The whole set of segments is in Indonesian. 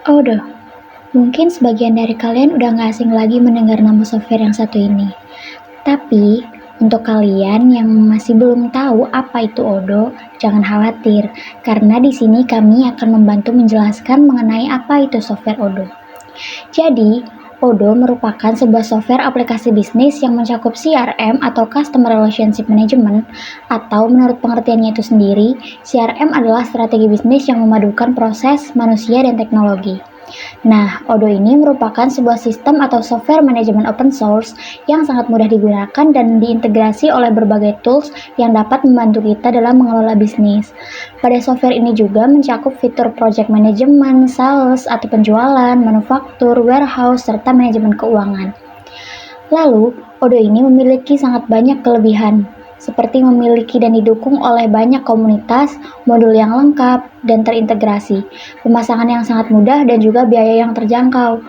Odo, mungkin sebagian dari kalian udah gak asing lagi mendengar nama software yang satu ini. Tapi, untuk kalian yang masih belum tahu apa itu Odo, jangan khawatir, karena di sini kami akan membantu menjelaskan mengenai apa itu software Odo. Jadi, Odo merupakan sebuah software aplikasi bisnis yang mencakup CRM atau Customer Relationship Management, atau menurut pengertiannya itu sendiri, CRM adalah strategi bisnis yang memadukan proses, manusia, dan teknologi. Nah, Odo ini merupakan sebuah sistem atau software manajemen open source yang sangat mudah digunakan dan diintegrasi oleh berbagai tools yang dapat membantu kita dalam mengelola bisnis. Pada software ini juga mencakup fitur project management, sales atau penjualan, manufaktur, warehouse, serta manajemen keuangan. Lalu, Odo ini memiliki sangat banyak kelebihan, seperti memiliki dan didukung oleh banyak komunitas, modul yang lengkap, dan terintegrasi, pemasangan yang sangat mudah, dan juga biaya yang terjangkau.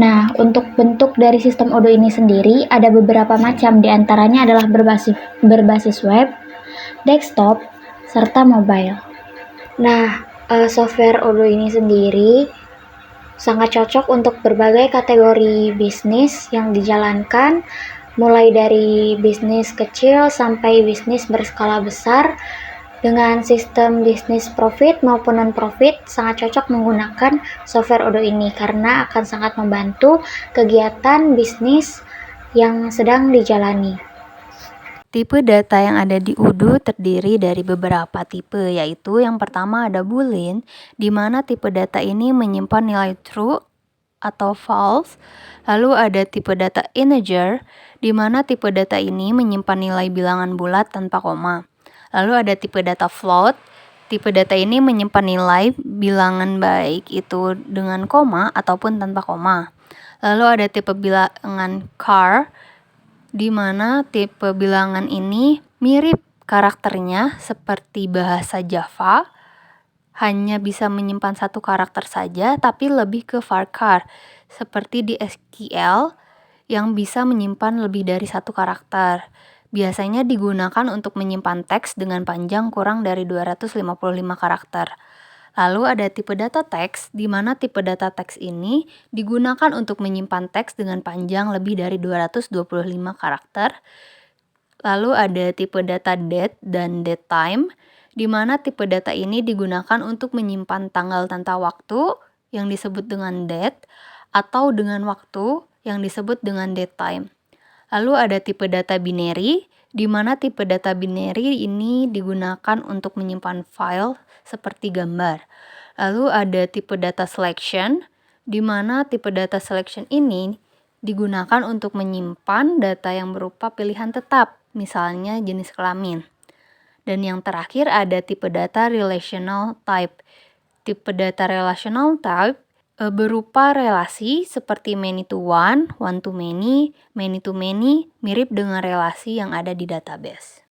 Nah, untuk bentuk dari sistem Odo ini sendiri ada beberapa macam, diantaranya adalah berbasis web, desktop, serta mobile. Nah, software Odo ini sendiri sangat cocok untuk berbagai kategori bisnis yang dijalankan, mulai dari bisnis kecil sampai bisnis berskala besar. Dengan sistem bisnis profit maupun non-profit, sangat cocok menggunakan software Odo ini karena akan sangat membantu kegiatan bisnis yang sedang dijalani. Tipe data yang ada di Udo terdiri dari beberapa tipe, yaitu yang pertama ada Boolean, di mana tipe data ini menyimpan nilai true atau false. Lalu ada tipe data integer, di mana tipe data ini menyimpan nilai bilangan bulat tanpa koma. Lalu ada tipe data float, tipe data ini menyimpan nilai bilangan baik itu dengan koma ataupun tanpa koma. Lalu ada tipe bilangan char, di mana tipe bilangan ini mirip karakternya seperti bahasa Java, hanya bisa menyimpan satu karakter saja, tapi lebih ke varchar, seperti di SQL yang bisa menyimpan lebih dari satu karakter. Biasanya digunakan untuk menyimpan teks dengan panjang kurang dari 255 karakter. Lalu ada tipe data teks, di mana tipe data teks ini digunakan untuk menyimpan teks dengan panjang lebih dari 225 karakter. Lalu ada tipe data date dan datetime, di mana tipe data ini digunakan untuk menyimpan tanggal tanpa waktu yang disebut dengan date atau dengan waktu yang disebut dengan datetime. Lalu ada tipe data binary, di mana tipe data binary ini digunakan untuk menyimpan file seperti gambar. Lalu ada tipe data selection, di mana tipe data selection ini digunakan untuk menyimpan data yang berupa pilihan tetap, misalnya jenis kelamin. Dan yang terakhir ada tipe data relational type. Tipe data relational type berupa relasi seperti many to one to many to many, mirip dengan relasi yang ada di database.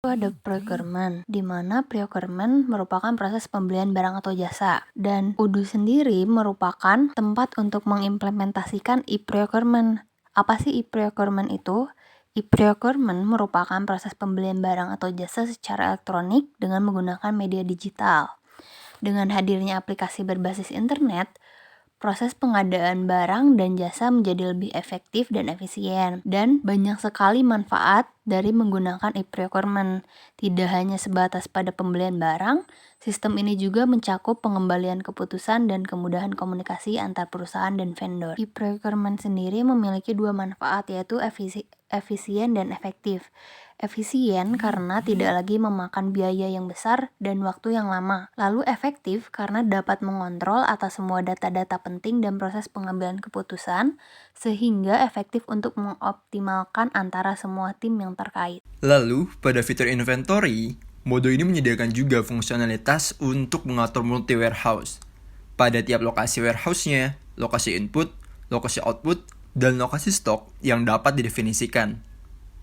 Ada procurement, di mana procurement merupakan proses pembelian barang atau jasa, dan Udo sendiri merupakan tempat untuk mengimplementasikan e-procurement. Apa sih e-procurement itu? E-procurement merupakan proses pembelian barang atau jasa secara elektronik dengan menggunakan media digital. Dengan hadirnya aplikasi berbasis internet, proses pengadaan barang dan jasa menjadi lebih efektif dan efisien, dan banyak sekali manfaat dari menggunakan e-procurement. Tidak hanya sebatas pada pembelian barang, sistem ini juga mencakup pengembalian keputusan dan kemudahan komunikasi antar perusahaan dan vendor. E-procurement sendiri memiliki dua manfaat, yaitu efisien dan efektif. Efisien karena tidak lagi memakan biaya yang besar dan waktu yang lama. Lalu efektif karena dapat mengontrol atas semua data-data penting dan proses pengambilan keputusan, sehingga efektif untuk mengoptimalkan antara semua tim yang terkait. Lalu, pada fitur inventory, mode ini menyediakan juga fungsionalitas untuk mengatur multi-warehouse. Pada tiap lokasi warehouse-nya, lokasi input, lokasi output, dan lokasi stok yang dapat didefinisikan.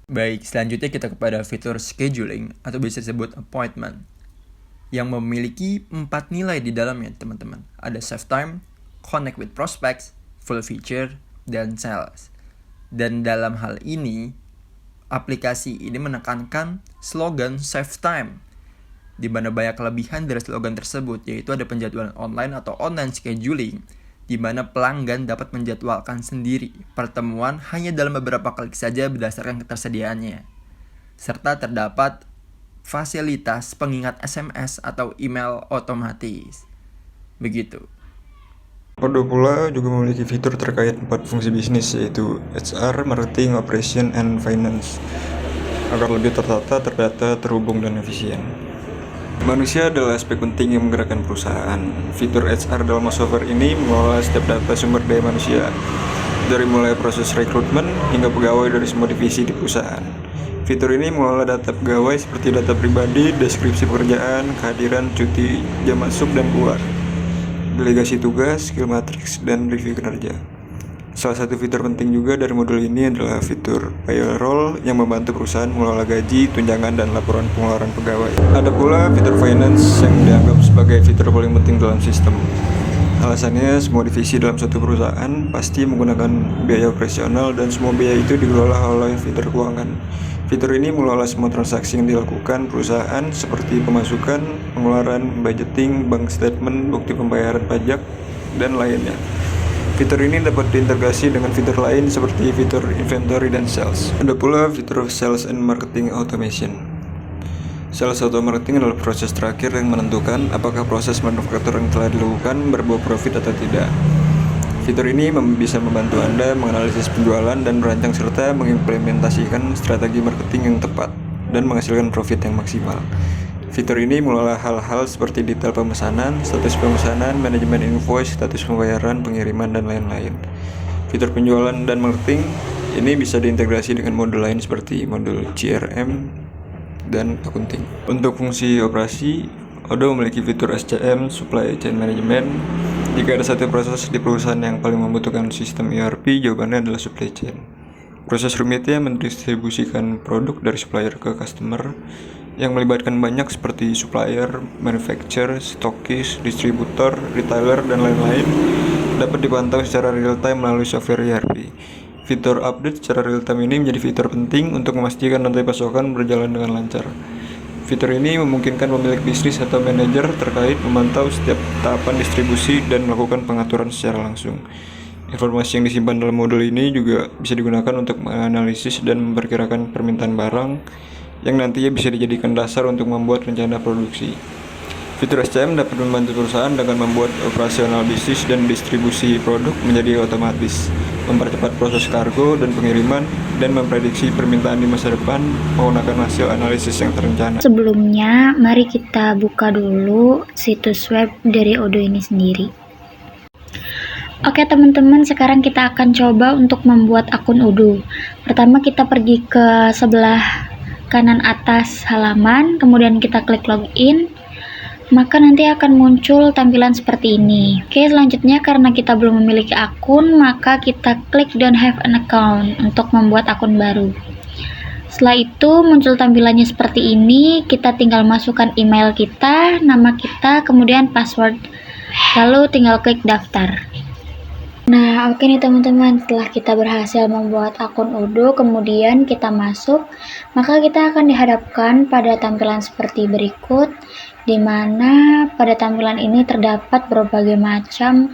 Baik, selanjutnya kita kepada fitur scheduling atau bisa disebut appointment yang memiliki 4 nilai di dalamnya, teman-teman. Ada save time, connect with prospects, full feature, dan sales. Dan dalam hal ini, Aplikasi ini menekankan slogan Save Time, di mana banyak kelebihan dari slogan tersebut, yaitu ada penjadwalan online atau online scheduling, di mana pelanggan dapat menjadwalkan sendiri pertemuan hanya dalam beberapa klik saja berdasarkan ketersediaannya. Serta terdapat fasilitas pengingat SMS atau email otomatis. Begitu. Odoo pula juga memiliki fitur terkait 4 fungsi bisnis, yaitu HR, Marketing, Operation, and Finance, agar lebih tertata, terdata, terhubung, dan efisien. Manusia adalah aspek penting yang menggerakkan perusahaan. Fitur HR dalam software ini mengelola setiap data sumber daya manusia, dari mulai proses rekrutmen hingga pegawai dari semua divisi di perusahaan. Fitur ini mengelola data pegawai seperti data pribadi, deskripsi pekerjaan, kehadiran, cuti, jam masuk dan keluar, delegasi tugas, skill matrix, dan review kinerja. Salah satu fitur penting juga dari modul ini adalah fitur payroll yang membantu perusahaan mengelola gaji, tunjangan, dan laporan pengeluaran pegawai. Ada pula fitur finance yang dianggap sebagai fitur paling penting dalam sistem. Alasannya, semua divisi dalam satu perusahaan pasti menggunakan biaya operasional dan semua biaya itu dikelola oleh fitur keuangan. Fitur ini mengelola semua transaksi yang dilakukan perusahaan seperti pemasukan, pengeluaran, budgeting, bank statement, bukti pembayaran pajak, dan lainnya. Fitur ini dapat diintegrasi dengan fitur lain seperti fitur inventory dan sales. Ada pula fitur sales and marketing automation. Sales atau marketing adalah proses terakhir yang menentukan apakah proses manufaktur yang telah dilakukan berbuah profit atau tidak. Fitur ini bisa membantu Anda menganalisis penjualan dan merancang serta mengimplementasikan strategi marketing yang tepat dan menghasilkan profit yang maksimal. Fitur ini mengelola hal-hal seperti detail pemesanan, status pemesanan, manajemen invoice, status pembayaran, pengiriman, dan lain-lain. Fitur penjualan dan marketing ini bisa diintegrasi dengan modul lain seperti modul CRM dan accounting. Untuk fungsi operasi, Odoo memiliki fitur SCM, Supply Chain Management. Jika ada satu proses di perusahaan yang paling membutuhkan sistem ERP, jawabannya adalah supply chain. Proses rumitnya mendistribusikan produk dari supplier ke customer yang melibatkan banyak seperti supplier, manufacturer, stokis, distributor, retailer, dan lain-lain dapat dipantau secara real-time melalui software ERP. Fitur update secara real-time ini menjadi fitur penting untuk memastikan rantai pasokan berjalan dengan lancar. Fitur ini memungkinkan pemilik bisnis atau manajer terkait memantau setiap tahapan distribusi dan melakukan pengaturan secara langsung. Informasi yang disimpan dalam modul ini juga bisa digunakan untuk menganalisis dan memperkirakan permintaan barang yang nantinya bisa dijadikan dasar untuk membuat rencana produksi. Fitur SCM dapat membantu perusahaan dengan membuat operasional bisnis dan distribusi produk menjadi otomatis, mempercepat proses kargo dan pengiriman, dan memprediksi permintaan di masa depan menggunakan hasil analisis yang terencana. Sebelumnya, mari kita buka dulu situs web dari Odoo ini sendiri. Oke teman-teman, sekarang kita akan coba untuk membuat akun Odoo. Pertama kita pergi ke sebelah kanan atas halaman, kemudian kita klik login. Maka nanti akan muncul tampilan seperti ini. Oke, selanjutnya karena kita belum memiliki akun, maka kita klik don't have an account untuk membuat akun baru. Setelah itu muncul tampilannya seperti ini, kita tinggal masukkan email kita, nama kita, kemudian password, lalu tinggal klik daftar. Nah, oke nih teman-teman, setelah kita berhasil membuat akun Odoo, kemudian kita masuk, maka kita akan dihadapkan pada tampilan seperti berikut, di mana pada tampilan ini terdapat berbagai macam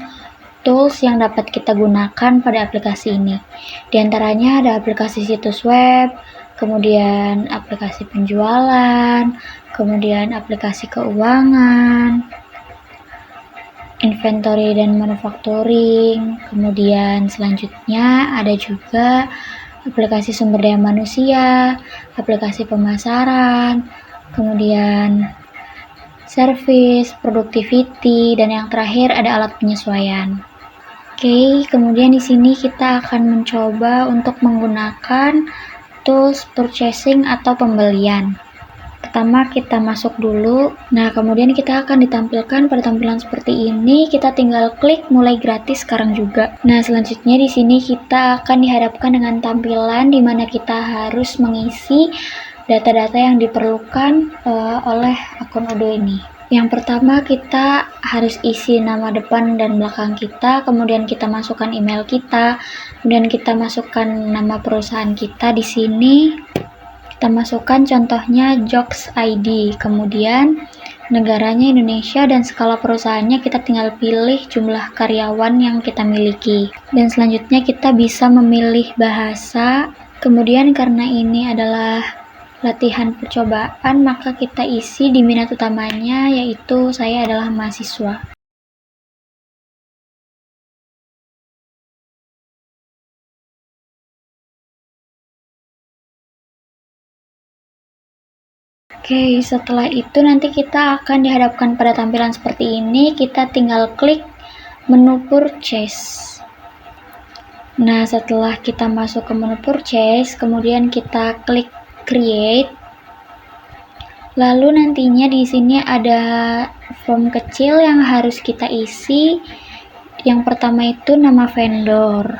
tools yang dapat kita gunakan pada aplikasi ini. Di antaranya ada aplikasi situs web, kemudian aplikasi penjualan, kemudian aplikasi keuangan, inventory dan manufacturing, kemudian selanjutnya ada juga aplikasi sumber daya manusia, aplikasi pemasaran, kemudian service, productivity, dan yang terakhir ada alat penyesuaian. Oke, kemudian di sini kita akan mencoba untuk menggunakan tools purchasing atau pembelian. Pertama kita masuk dulu. Nah, kemudian kita akan ditampilkan pada tampilan seperti ini. Kita tinggal klik mulai gratis sekarang juga. Nah, selanjutnya di sini kita akan dihadapkan dengan tampilan di mana kita harus mengisi data-data yang diperlukan oleh akun Odoo ini. Yang pertama kita harus isi nama depan dan belakang kita, kemudian kita masukkan email kita, kemudian kita masukkan nama perusahaan kita di sini. Kita masukkan contohnya Jokes ID, kemudian negaranya Indonesia dan skala perusahaannya kita tinggal pilih jumlah karyawan yang kita miliki. Dan selanjutnya kita bisa memilih bahasa. Kemudian karena ini adalah latihan percobaan, maka kita isi di minat utamanya, yaitu saya adalah mahasiswa. Oke, setelah itu nanti kita akan dihadapkan pada tampilan seperti ini. Kita tinggal klik menu purchase. Nah, setelah kita masuk ke menu purchase, kemudian kita klik create. Lalu nantinya di sini ada form kecil yang harus kita isi. Yang pertama itu nama vendor.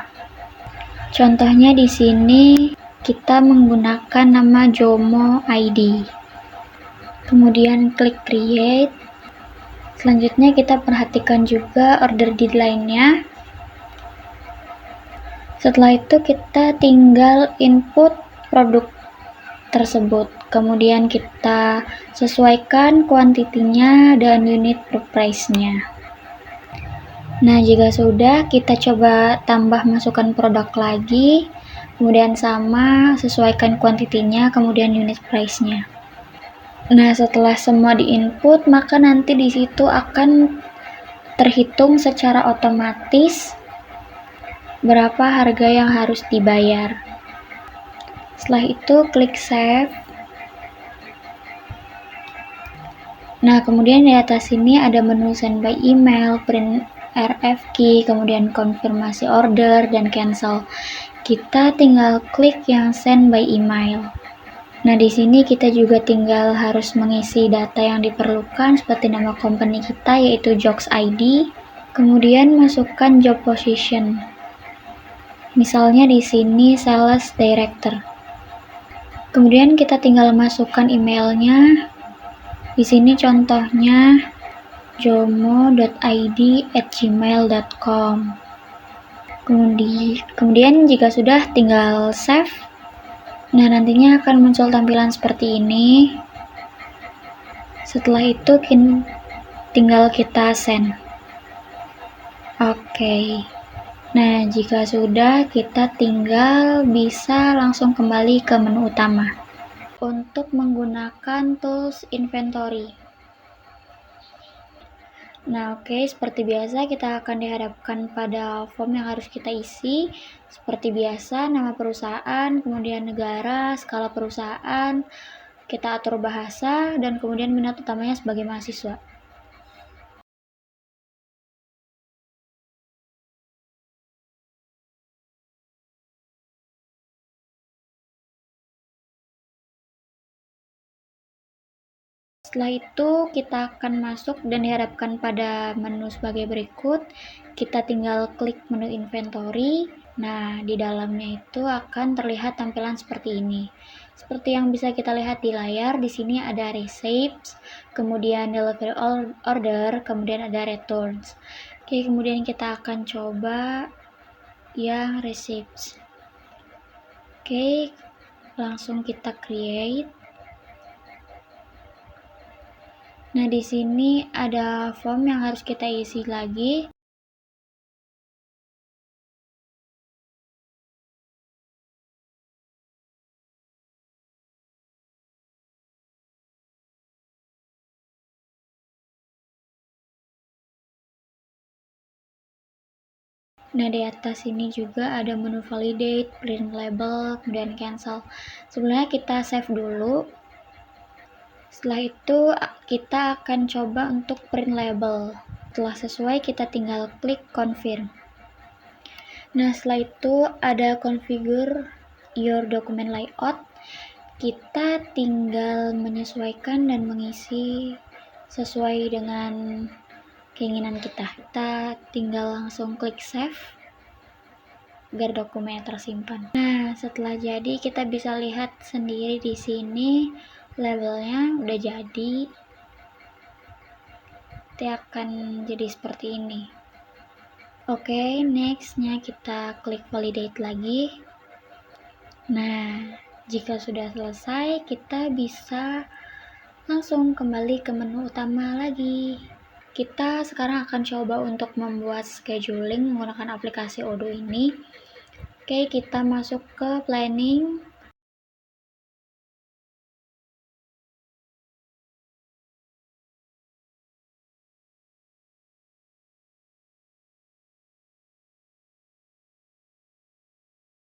Contohnya di sini kita menggunakan nama Jomo ID. Kemudian klik create. Selanjutnya kita perhatikan juga order deadline-nya. Setelah itu kita tinggal input produk tersebut. Kemudian kita sesuaikan kuantitinya dan unit per price-nya. Nah, jika sudah, kita coba tambah masukkan produk lagi. Kemudian sama, sesuaikan kuantitinya, kemudian unit price-nya. Nah, setelah semua di-input, maka nanti di situ akan terhitung secara otomatis berapa harga yang harus dibayar. Setelah itu, klik save. Nah, kemudian di atas sini ada menu send by email, print RFQ, kemudian konfirmasi order, dan cancel. Kita tinggal klik yang send by email. Nah, di sini kita juga tinggal harus mengisi data yang diperlukan seperti nama company kita yaitu Jokes ID, kemudian masukkan job position. Misalnya di sini sales director. Kemudian kita tinggal masukkan emailnya. Di sini contohnya jomo.id@gmail.com. Kemudian jika sudah tinggal save. Nah, nantinya akan muncul tampilan seperti ini. Setelah itu tinggal kita send. Oke. Nah, jika sudah, kita tinggal bisa langsung kembali ke menu utama. Untuk menggunakan tools inventory. Nah, oke, seperti biasa kita akan dihadapkan pada form yang harus kita isi. Seperti biasa, nama perusahaan, kemudian negara, skala perusahaan, kita atur bahasa, dan kemudian minat utamanya sebagai mahasiswa. Setelah itu kita akan masuk dan dihadapkan pada menu sebagai berikut. Kita tinggal klik menu inventory. Nah, di dalamnya itu akan terlihat tampilan seperti ini. Seperti yang bisa kita lihat di layar, di sini ada receipts, kemudian delivery order, kemudian ada returns. Oke, kemudian kita akan coba yang receipts. Oke, langsung kita create. Nah, di sini ada form yang harus kita isi lagi. Nah, di atas ini juga ada menu validate, print label, kemudian cancel. Sebenarnya kita save dulu. Setelah itu kita akan coba untuk print label. Setelah sesuai kita tinggal klik confirm. Nah, setelah itu ada configure your document layout. Kita tinggal menyesuaikan dan mengisi sesuai dengan keinginan kita. Kita tinggal langsung klik save agar dokumennya tersimpan. Nah, setelah jadi kita bisa lihat sendiri di sini labelnya udah jadi. Nanti akan jadi seperti ini. Oke, nextnya kita klik validate lagi. Nah, Jika sudah selesai, kita bisa langsung kembali ke menu utama lagi. Kita sekarang akan coba untuk membuat scheduling menggunakan aplikasi Odoo ini. Oke, kita masuk ke planning.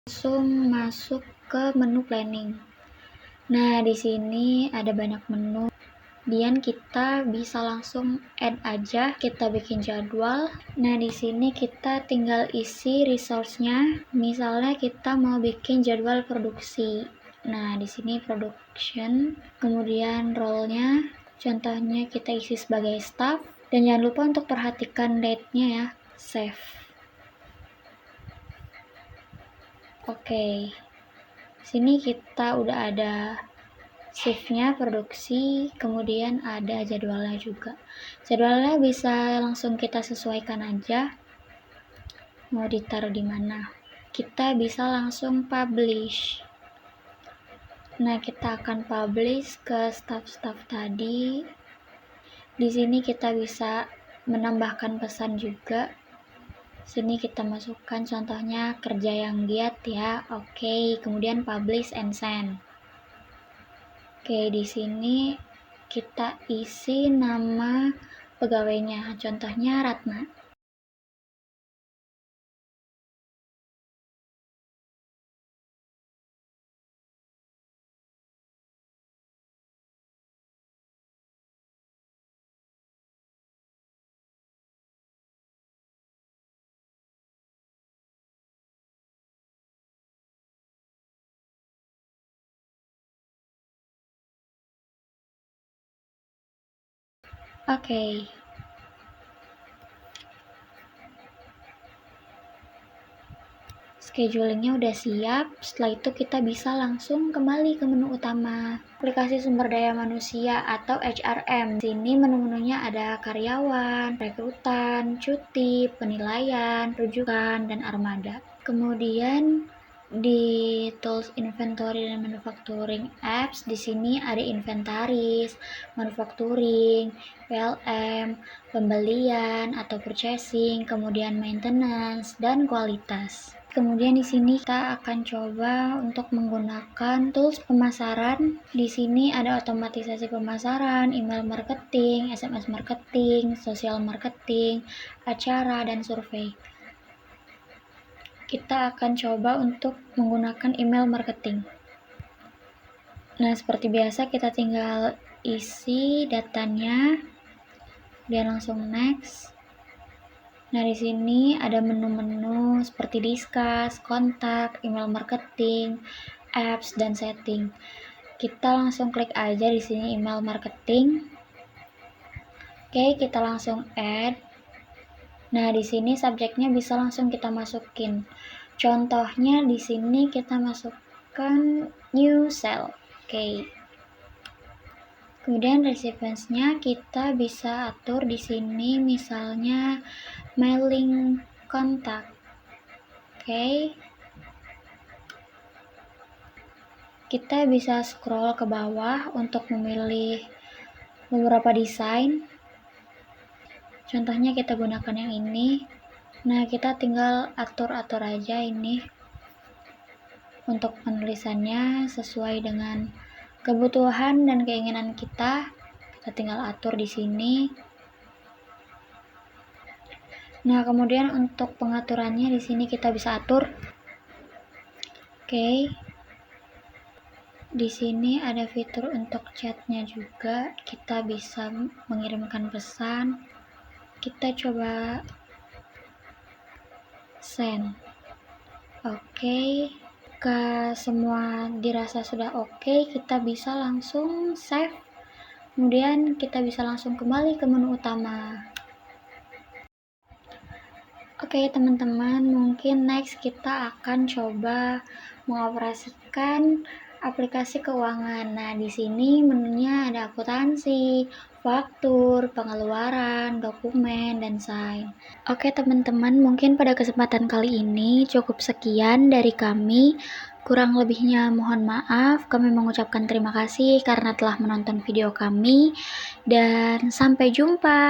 Langsung masuk ke menu planning. Nah, di sini ada banyak menu. Kemudian kita bisa langsung add aja, kita bikin jadwal. Nah, di sini kita tinggal isi resource-nya. Misalnya kita mau bikin jadwal produksi. Nah, di sini production, kemudian role-nya, contohnya kita isi sebagai staff. Dan jangan lupa untuk perhatikan date-nya ya, save. Oke, sini kita udah ada shift-nya produksi, kemudian ada jadwalnya juga. Jadwalnya bisa langsung kita sesuaikan aja mau ditaruh di mana. Kita bisa langsung publish. Nah, kita akan publish ke staff-staff tadi. Di sini kita bisa menambahkan pesan juga. Sini kita masukkan contohnya kerja yang giat ya. Oke, kemudian publish and send. Oke, di sini kita isi nama pegawainya, contohnya Ratna. Oke. Schedulingnya udah siap, setelah itu kita bisa langsung kembali ke menu utama. Aplikasi sumber daya manusia atau HRM. Di sini menu-menunya ada karyawan, rekrutan, cuti, penilaian, rujukan, dan armada. Kemudian di tools inventory dan manufacturing apps, di sini ada inventaris, manufacturing, PLM, pembelian atau purchasing, kemudian maintenance dan kualitas. Kemudian di sini kita akan coba untuk menggunakan tools pemasaran. Di sini ada otomatisasi pemasaran, email marketing, SMS marketing, social marketing, acara, dan survei. Kita akan coba untuk menggunakan email marketing. Nah, seperti biasa kita tinggal isi datanya dan langsung next. Nah, di sini ada menu-menu seperti discuss, kontak, email marketing, apps, dan setting. Kita langsung klik aja di sini email marketing. Oke, kita langsung add. Nah, di sini subjeknya bisa langsung kita masukin. Contohnya di sini kita masukkan new sale. Oke. Kemudian recipients-nya kita bisa atur di sini misalnya mailing kontak. Oke. Kita bisa scroll ke bawah untuk memilih beberapa desain. Contohnya kita gunakan yang ini. Nah, kita tinggal atur-atur aja ini untuk penulisannya sesuai dengan kebutuhan dan keinginan kita. Kita tinggal atur di sini. Nah, kemudian untuk pengaturannya di sini kita bisa atur. Oke. Di sini ada fitur untuk chatnya juga. Kita bisa mengirimkan pesan. Kita coba send. Oke. Jika semua dirasa sudah oke, kita bisa langsung save. Kemudian kita bisa langsung kembali ke menu utama. Oke, teman-teman, mungkin next kita akan coba mengoperasikan aplikasi keuangan. Nah, di sini menunya ada akuntansi, faktur, pengeluaran, dokumen, dan sign. Oke teman-teman, mungkin pada kesempatan kali ini cukup sekian dari kami. Kurang lebihnya mohon maaf. Kami mengucapkan terima kasih karena telah menonton video kami. Dan sampai jumpa.